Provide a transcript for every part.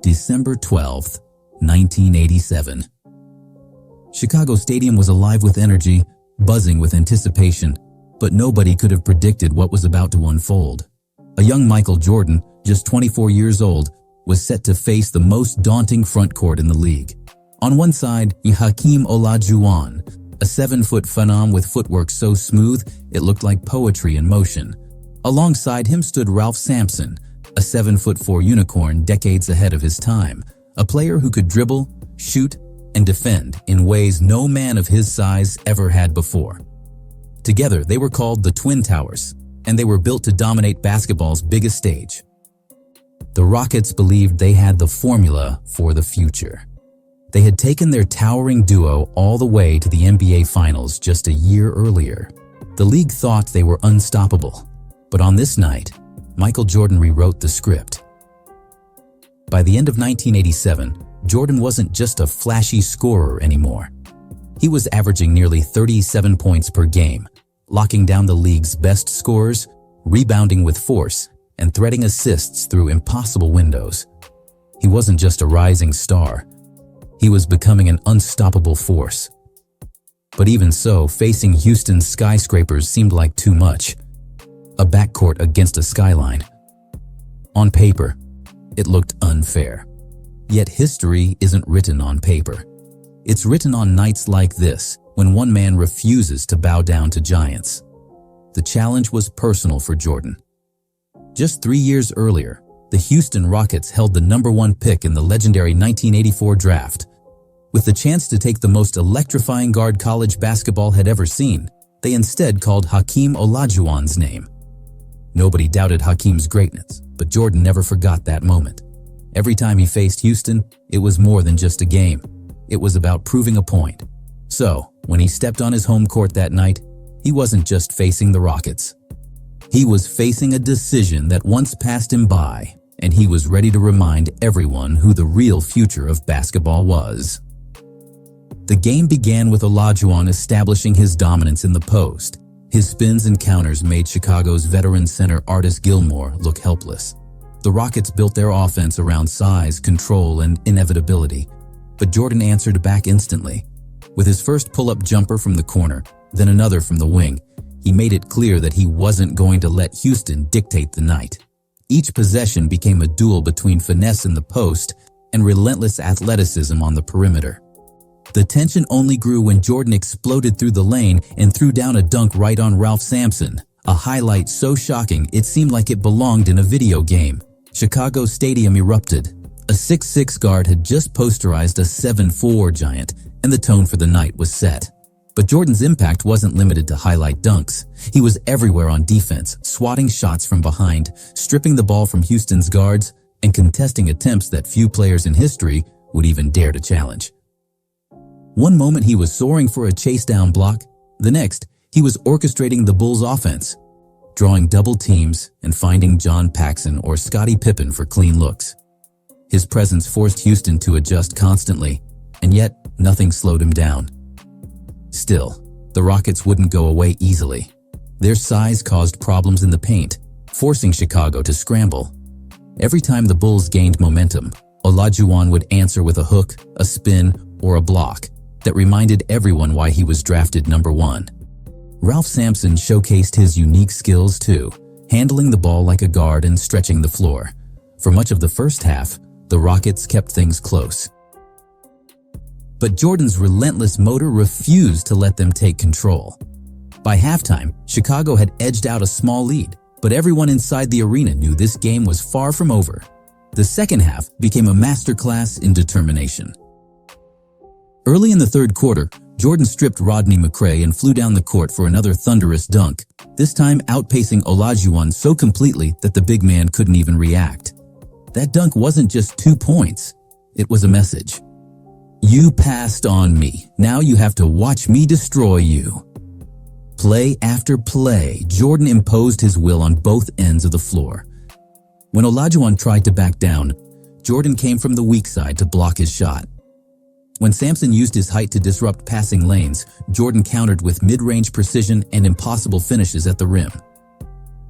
December 12th, 1987. Chicago Stadium was alive with energy, buzzing with anticipation, but nobody could have predicted what was about to unfold. A young Michael Jordan, just 24 years old, was set to face the most daunting frontcourt in the league. On one side, Hakeem Olajuwon, a 7-foot phenom with footwork so smooth it looked like poetry in motion. Alongside him stood Sampson, a 7'4" unicorn decades ahead of his time, a player who could dribble, shoot, and defend in ways no man of his size ever had before. Together, they were called the Twin Towers, and they were built to dominate basketball's biggest stage. The Rockets believed they had the formula for the future. They had taken their towering duo all the way to the NBA Finals just a year earlier. The league thought they were unstoppable, but on this night, Michael Jordan rewrote the script. By the end of 1987, Jordan wasn't just a flashy scorer anymore. He was averaging nearly 37 points per game, locking down the league's best scorers, rebounding with force, and threading assists through impossible windows. He wasn't just a rising star. He was becoming an unstoppable force. But even so, facing Houston's skyscrapers seemed like too much. A backcourt against a skyline. On paper, it looked unfair. Yet history isn't written on paper. It's written on nights like this, when one man refuses to bow down to giants. The challenge was personal for Jordan. Just 3 years earlier, the Houston Rockets held the #1 pick in the legendary 1984 draft. With the chance to take the most electrifying guard college basketball had ever seen, they instead called Hakeem Olajuwon's name. Nobody doubted Hakeem's greatness, but Jordan never forgot that moment. Every time he faced Houston, it was more than just a game. It was about proving a point. So, when he stepped on his home court that night, he wasn't just facing the Rockets. He was facing a decision that once passed him by, and he was ready to remind everyone who the real future of basketball was. The game began with Olajuwon establishing his dominance in the post. His spins and counters made Chicago's veteran center Artis Gilmore look helpless. The Rockets built their offense around size, control, and inevitability, but Jordan answered back instantly. With his first pull-up jumper from the corner, then another from the wing, he made it clear that he wasn't going to let Houston dictate the night. Each possession became a duel between finesse in the post and relentless athleticism on the perimeter. The tension only grew when Jordan exploded through the lane and threw down a dunk right on Sampson, a highlight so shocking it seemed like it belonged in a video game. Chicago Stadium erupted. A 6'6" guard had just posterized a 7'4" giant, and the tone for the night was set. But Jordan's impact wasn't limited to highlight dunks. He was everywhere on defense, swatting shots from behind, stripping the ball from Houston's guards, and contesting attempts that few players in history would even dare to challenge. One moment he was soaring for a chase-down block, the next, he was orchestrating the Bulls' offense, drawing double teams and finding John Paxson or Scottie Pippen for clean looks. His presence forced Houston to adjust constantly, and yet nothing slowed him down. Still, the Rockets wouldn't go away easily. Their size caused problems in the paint, forcing Chicago to scramble. Every time the Bulls gained momentum, Olajuwon would answer with a hook, a spin, or a block that reminded everyone why he was drafted #1. Sampson showcased his unique skills too, handling the ball like a guard and stretching the floor. For much of the first half, the Rockets kept things close. But Jordan's relentless motor refused to let them take control. By halftime, Chicago had edged out a small lead, but everyone inside the arena knew this game was far from over. The second half became a masterclass in determination. Early in the third quarter, Jordan stripped Rodney McCray and flew down the court for another thunderous dunk, this time outpacing Olajuwon so completely that the big man couldn't even react. That dunk wasn't just 2 points, it was a message. You passed on me, now you have to watch me destroy you. Play after play, Jordan imposed his will on both ends of the floor. When Olajuwon tried to back down, Jordan came from the weak side to block his shot. When Sampson used his height to disrupt passing lanes, Jordan countered with mid-range precision and impossible finishes at the rim.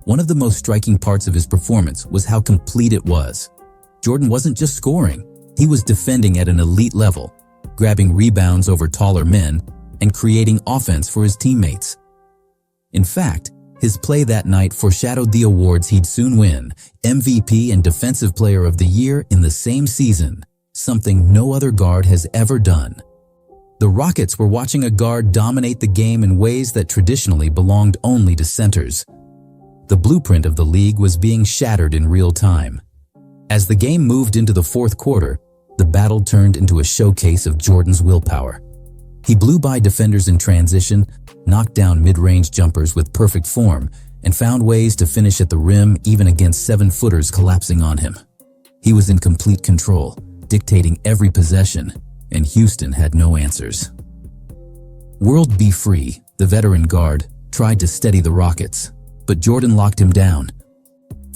One of the most striking parts of his performance was how complete it was. Jordan wasn't just scoring, He was defending at an elite level, grabbing rebounds over taller men and creating offense for his teammates. In fact, his play that night foreshadowed the awards he'd soon win, MVP and Defensive Player of the Year in the same season, something no other guard has ever done. The Rockets were watching a guard dominate the game in ways that traditionally belonged only to centers. The blueprint of the league was being shattered in real time. As the game moved into the fourth quarter, the battle turned into a showcase of Jordan's willpower. He blew by defenders in transition, knocked down mid-range jumpers with perfect form, and found ways to finish at the rim even against 7-footers collapsing on him. He was in complete control, dictating every possession, and Houston had no answers. World B. Free, the veteran guard, tried to steady the Rockets, but Jordan locked him down,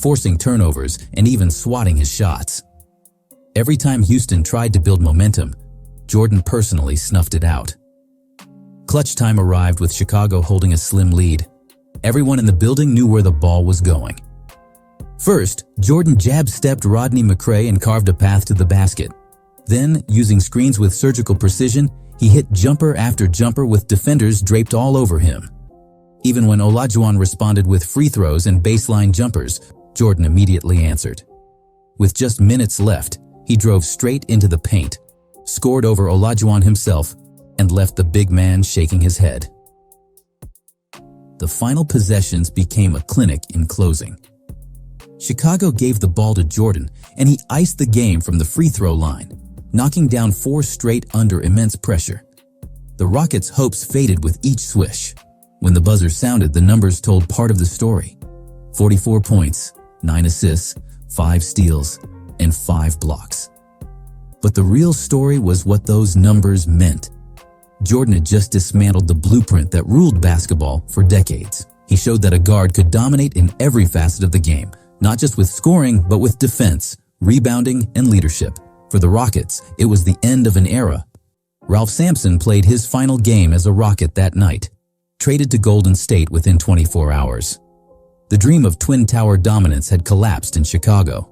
forcing turnovers and even swatting his shots. Every time Houston tried to build momentum, Jordan personally snuffed it out. Clutch time arrived with Chicago holding a slim lead. Everyone in the building knew where the ball was going. First, Jordan jab-stepped Rodney McCray and carved a path to the basket. Then, using screens with surgical precision, he hit jumper after jumper with defenders draped all over him. Even when Olajuwon responded with free throws and baseline jumpers, Jordan immediately answered. With just minutes left, he drove straight into the paint, scored over Olajuwon himself, and left the big man shaking his head. The final possessions became a clinic in closing. Chicago gave the ball to Jordan, and he iced the game from the free throw line, knocking down 4 straight under immense pressure. The Rockets' hopes faded with each swish. When the buzzer sounded, the numbers told part of the story. 44 points, 9 assists, 5 steals, and 5 blocks. But the real story was what those numbers meant. Jordan had just dismantled the blueprint that ruled basketball for decades. He showed that a guard could dominate in every facet of the game, not just with scoring, but with defense, rebounding, and leadership. For the Rockets, it was the end of an era. Ralph Sampson played his final game as a Rocket that night, traded to Golden State within 24 hours. The dream of Twin Tower dominance had collapsed in Chicago.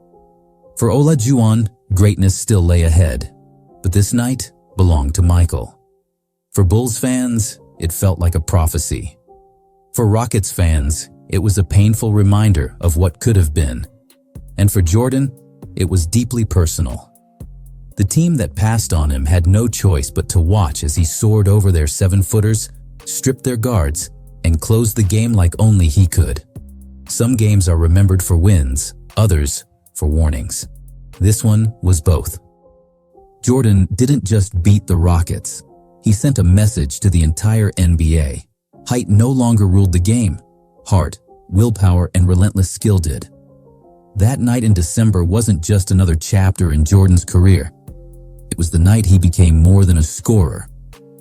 For Olajuwon, greatness still lay ahead, but this night belonged to Michael. For Bulls fans, it felt like a prophecy. For Rockets fans, it was a painful reminder of what could have been. And for Jordan, it was deeply personal. The team that passed on him had no choice but to watch as he soared over their 7-footers, stripped their guards, and closed the game like only he could. Some games are remembered for wins, others for warnings. This one was both. Jordan didn't just beat the Rockets. He sent a message to the entire NBA. Height no longer ruled the game. Heart, willpower, and relentless skill did. That night in December wasn't just another chapter in Jordan's career. It was the night he became more than a scorer,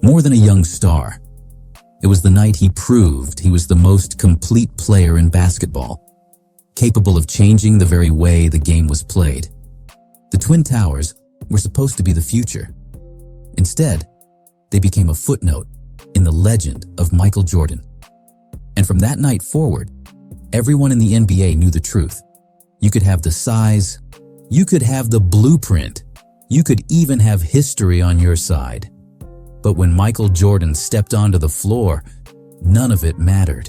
more than a young star. It was the night he proved he was the most complete player in basketball, capable of changing the very way the game was played. The Twin Towers were supposed to be the future. Instead, they became a footnote in the legend of Michael Jordan. And from that night forward, everyone in the NBA knew the truth. You could have the size, you could have the blueprint, you could even have history on your side. But when Michael Jordan stepped onto the floor, none of it mattered.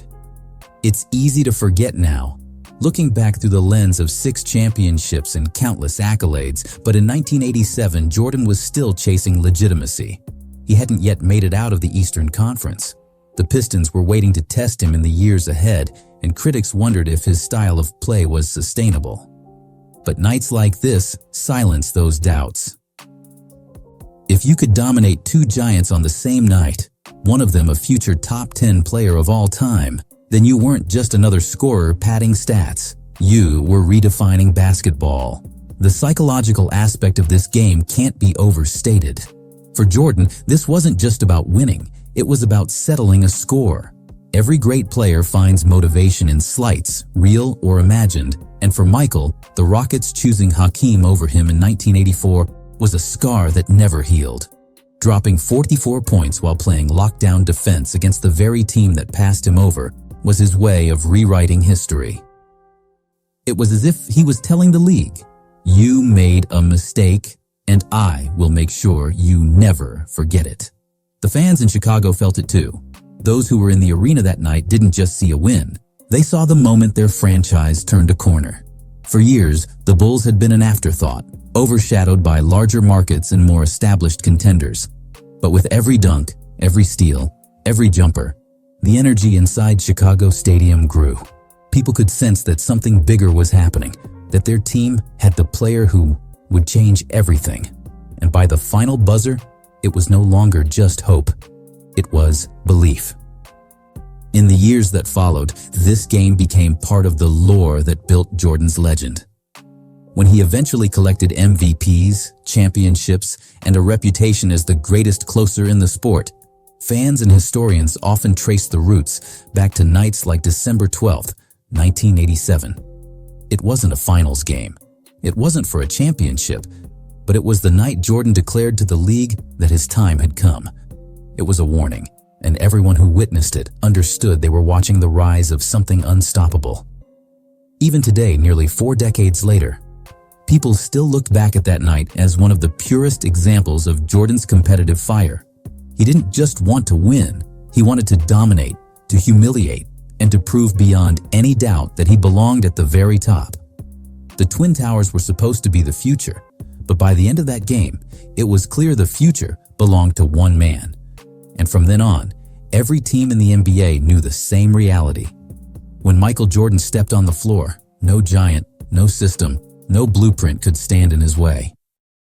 It's easy to forget now, looking back through the lens of 6 championships and countless accolades, but in 1987, Jordan was still chasing legitimacy. He hadn't yet made it out of the Eastern Conference. The Pistons were waiting to test him in the years ahead, and critics wondered if his style of play was sustainable. But nights like this silenced those doubts. If you could dominate 2 giants on the same night, one of them a future top 10 player of all time, then you weren't just another scorer padding stats. You were redefining basketball. The psychological aspect of this game can't be overstated. For Jordan, this wasn't just about winning, it was about settling a score. Every great player finds motivation in slights, real or imagined, and for Michael, the Rockets choosing Hakeem over him in 1984 was a scar that never healed. Dropping 44 points while playing lockdown defense against the very team that passed him over was his way of rewriting history. It was as if he was telling the league, "You made a mistake, and I will make sure you never forget it. The fans in Chicago felt it too. Those who were in the arena that night didn't just see a win. They saw the moment their franchise turned a corner. For years, the Bulls had been an afterthought, overshadowed by larger markets and more established contenders. But with every dunk, every steal, every jumper, the energy inside Chicago Stadium grew. People could sense that something bigger was happening, that their team had the player who would change everything. And by the final buzzer, it was no longer just hope. It was belief. In the years that followed, this game became part of the lore that built Jordan's legend. When he eventually collected MVPs, championships, and a reputation as the greatest closer in the sport, fans and historians often trace the roots back to nights like December 12th, 1987. It wasn't a finals game. It wasn't for a championship, but it was the night Jordan declared to the league that his time had come. It was a warning, and everyone who witnessed it understood they were watching the rise of something unstoppable. Even today, nearly 4 decades later, people still look back at that night as one of the purest examples of Jordan's competitive fire. He didn't just want to win, he wanted to dominate, to humiliate, and to prove beyond any doubt that he belonged at the very top. The Twin Towers were supposed to be the future, but by the end of that game, it was clear the future belonged to one man. And from then on, every team in the NBA knew the same reality. When Michael Jordan stepped on the floor, no giant, no system, no blueprint could stand in his way.